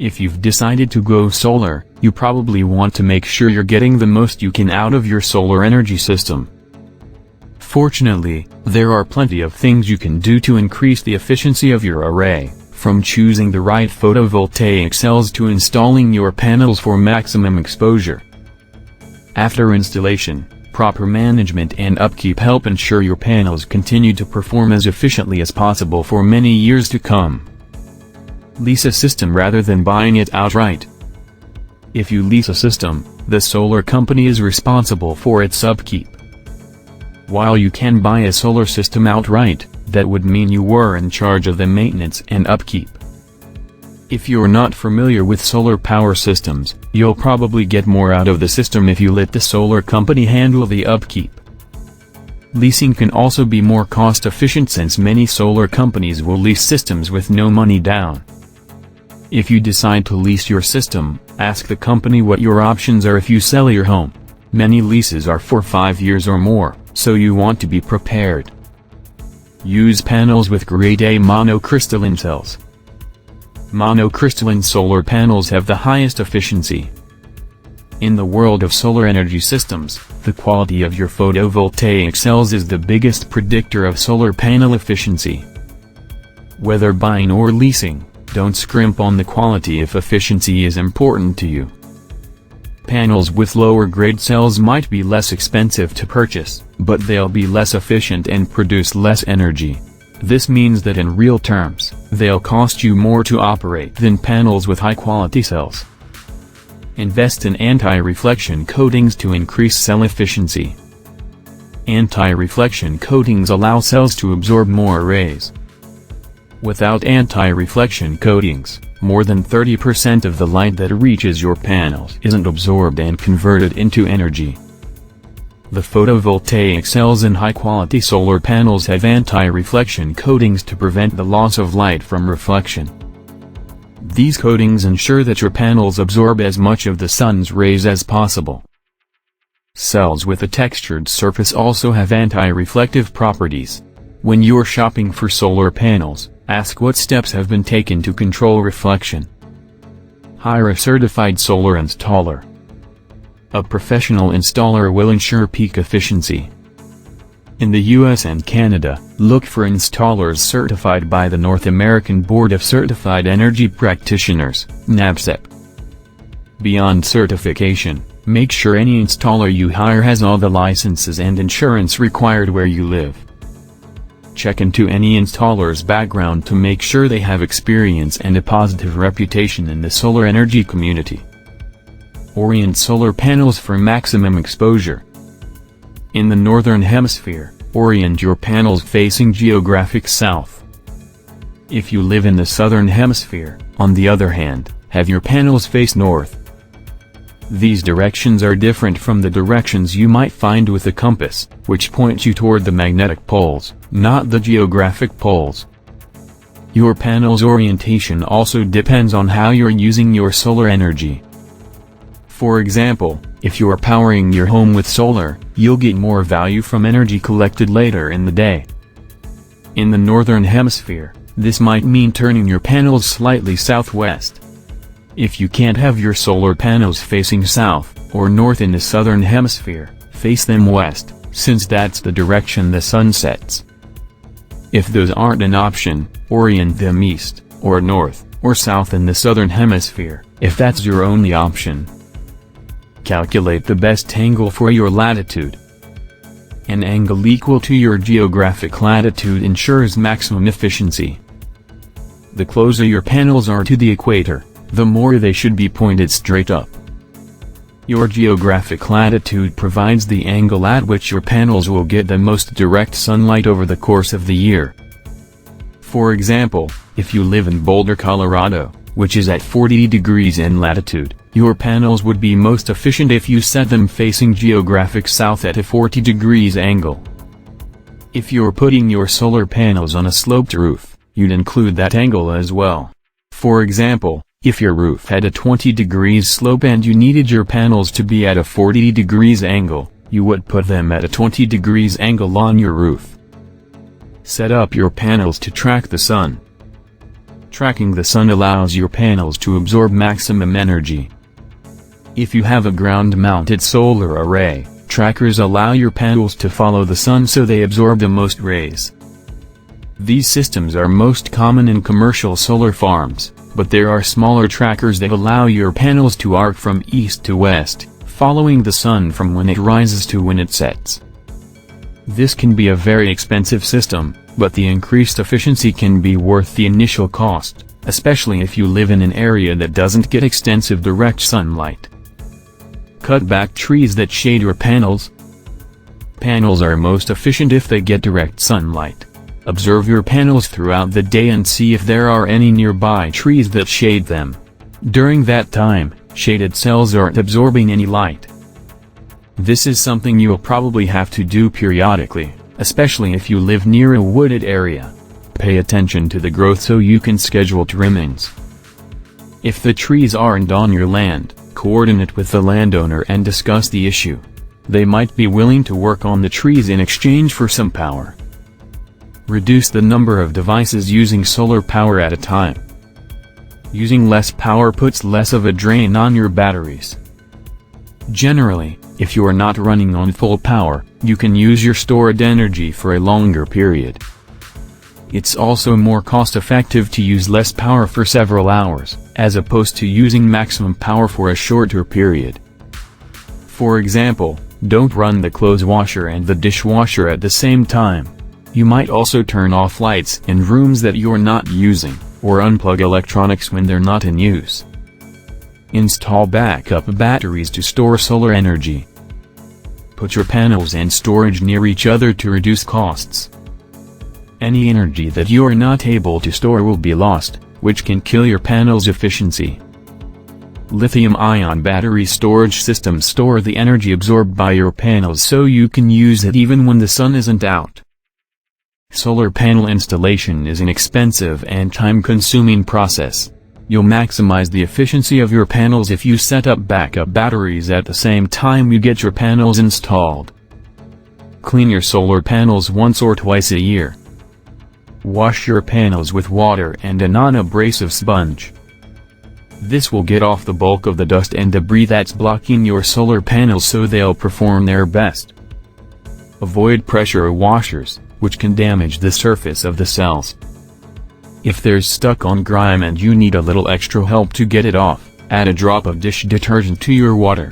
If you've decided to go solar, you probably want to make sure you're getting the most you can out of your solar energy system. Fortunately, there are plenty of things you can do to increase the efficiency of your array, from choosing the right photovoltaic cells to installing your panels for maximum exposure. After installation, proper management and upkeep help ensure your panels continue to perform as efficiently as possible for many years to come. Lease a system rather than buying it outright. If you lease a system, the solar company is responsible for its upkeep. While you can buy a solar system outright, that would mean you were in charge of the maintenance and upkeep. If you're not familiar with solar power systems, you'll probably get more out of the system if you let the solar company handle the upkeep. Leasing can also be more cost-efficient since many solar companies will lease systems with no money down. If you decide to lease your system, ask the company what your options are if you sell your home. Many leases are for 5 years or more, so you want to be prepared. Use panels with grade A monocrystalline cells. Monocrystalline solar panels have the highest efficiency. In the world of solar energy systems, the quality of your photovoltaic cells is the biggest predictor of solar panel efficiency. Whether buying or leasing, don't scrimp on the quality if efficiency is important to you. Panels with lower grade cells might be less expensive to purchase, but they'll be less efficient and produce less energy. This means that in real terms, they'll cost you more to operate than panels with high-quality cells. Invest in anti-reflection coatings to increase cell efficiency. Anti-reflection coatings allow cells to absorb more rays. Without anti-reflection coatings, more than 30% of the light that reaches your panels isn't absorbed and converted into energy. The photovoltaic cells in high-quality solar panels have anti-reflection coatings to prevent the loss of light from reflection. These coatings ensure that your panels absorb as much of the sun's rays as possible. Cells with a textured surface also have anti-reflective properties. When you're shopping for solar panels, ask what steps have been taken to control reflection. Hire a certified solar installer. A professional installer will ensure peak efficiency. In the US and Canada, look for installers certified by the North American Board of Certified Energy Practitioners, NABCEP. Beyond certification, make sure any installer you hire has all the licenses and insurance required where you live. Check into any installer's background to make sure they have experience and a positive reputation in the solar energy community. Orient solar panels for maximum exposure. In the Northern Hemisphere, orient your panels facing geographic south. If you live in the Southern Hemisphere, on the other hand, have your panels face north. These directions are different from the directions you might find with a compass, which points you toward the magnetic poles, not the geographic poles. Your panel's orientation also depends on how you're using your solar energy. For example, if you're powering your home with solar, you'll get more value from energy collected later in the day. In the Northern Hemisphere, this might mean turning your panels slightly southwest. If you can't have your solar panels facing south or north in the Southern Hemisphere, face them west, since that's the direction the sun sets. If those aren't an option, orient them east, or north, or south in the Southern Hemisphere, if that's your only option. Calculate the best angle for your latitude. An angle equal to your geographic latitude ensures maximum efficiency. The closer your panels are to the equator, the more they should be pointed straight up. Your geographic latitude provides the angle at which your panels will get the most direct sunlight over the course of the year. For example, if you live in Boulder, Colorado, which is at 40 degrees in latitude, your panels would be most efficient if you set them facing geographic south at a 40 degrees angle. If you're putting your solar panels on a sloped roof, you'd include that angle as well. For example, if your roof had a 20 degrees slope and you needed your panels to be at a 40 degrees angle, you would put them at a 20 degrees angle on your roof. Set up your panels to track the sun. Tracking the sun allows your panels to absorb maximum energy. If you have a ground-mounted solar array, trackers allow your panels to follow the sun so they absorb the most rays. These systems are most common in commercial solar farms, but there are smaller trackers that allow your panels to arc from east to west, following the sun from when it rises to when it sets. This can be a very expensive system, but the increased efficiency can be worth the initial cost, especially if you live in an area that doesn't get extensive direct sunlight. Cut back trees that shade your panels. Panels are most efficient if they get direct sunlight. Observe your panels throughout the day and see if there are any nearby trees that shade them. During that time, shaded cells aren't absorbing any light. This is something you'll probably have to do periodically, especially if you live near a wooded area. Pay attention to the growth so you can schedule trimmings. If the trees aren't on your land, coordinate with the landowner and discuss the issue. They might be willing to work on the trees in exchange for some power. Reduce the number of devices using solar power at a time. Using less power puts less of a drain on your batteries. Generally, if you are not running on full power, you can use your stored energy for a longer period. It's also more cost-effective to use less power for several hours, as opposed to using maximum power for a shorter period. For example, don't run the clothes washer and the dishwasher at the same time. You might also turn off lights in rooms that you're not using, or unplug electronics when they're not in use. Install backup batteries to store solar energy. Put your panels and storage near each other to reduce costs. Any energy that you are not able to store will be lost, which can kill your panel's efficiency. Lithium-ion battery storage systems store the energy absorbed by your panels so you can use it even when the sun isn't out. Solar panel installation is an expensive and time-consuming process. You'll maximize the efficiency of your panels if you set up backup batteries at the same time you get your panels installed. Clean your solar panels once or twice a year. Wash your panels with water and a non-abrasive sponge. This will get off the bulk of the dust and debris that's blocking your solar panels so they'll perform their best. Avoid pressure washers, which can damage the surface of the cells. If there's stuck-on grime and you need a little extra help to get it off, add a drop of dish detergent to your water.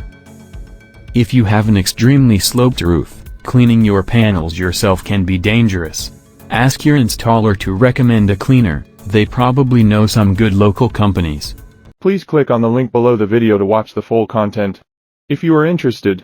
If you have an extremely sloped roof, cleaning your panels yourself can be dangerous. Ask your installer to recommend a cleaner. They probably know some good local companies. Please click on the link below the video to watch the full content. If you are interested,